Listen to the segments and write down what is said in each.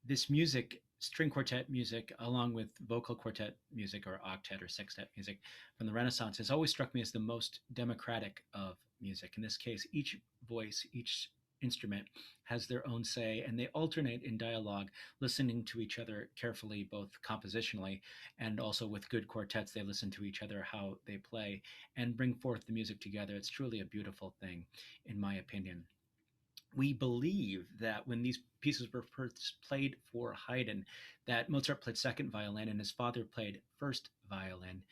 this music, string quartet music, along with vocal quartet music or octet or sextet music from the Renaissance, has always struck me as the most democratic of music. In this case, each voice, each instrument has their own say, and they alternate in dialogue, listening to each other carefully, both compositionally and also with good quartets. They listen to each other, how they play, and bring forth the music together. It's truly a beautiful thing, in my opinion. We believe that when these pieces were first played for Haydn, that Mozart played second violin and his father played first violin.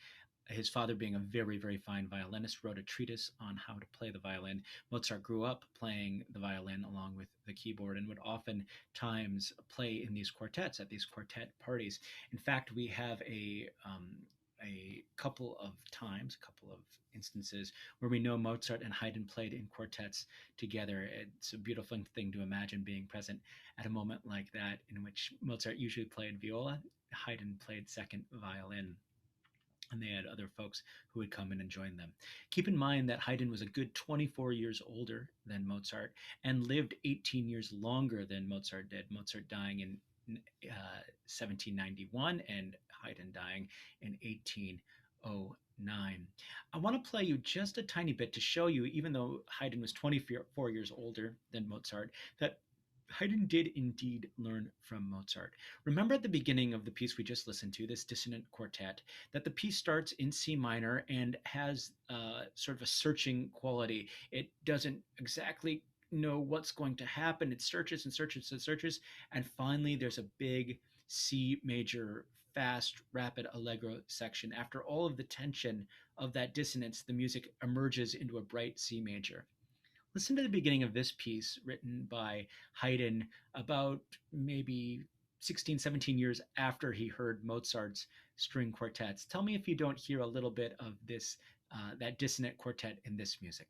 His father, being a very, very fine violinist, wrote a treatise on how to play the violin. Mozart grew up playing the violin along with the keyboard and would often times play in these quartets at these quartet parties. In fact, we have a couple of times, a couple of instances where we know Mozart and Haydn played in quartets together. It's a beautiful thing to imagine being present at a moment like that, in which Mozart usually played viola, Haydn played second violin, and they had other folks who would come in and join them. Keep in mind that Haydn was a good 24 years older than Mozart and lived 18 years longer than Mozart did. Mozart dying in 1791 and Haydn dying in 1809. I want to play you just a tiny bit to show you, even though Haydn was 24 years older than Mozart, that Haydn did indeed learn from Mozart. Remember at the beginning of the piece we just listened to, this dissonant quartet, that the piece starts in C minor and has sort of a searching quality. It doesn't exactly know what's going to happen. It searches and searches and searches, and finally there's a big C major, fast, rapid allegro section. After all of the tension of that dissonance, the music emerges into a bright C major. Listen to the beginning of this piece written by Haydn about maybe 16, 17 years after he heard Mozart's string quartets. Tell me if you don't hear a little bit of this, that dissonant quartet in this music.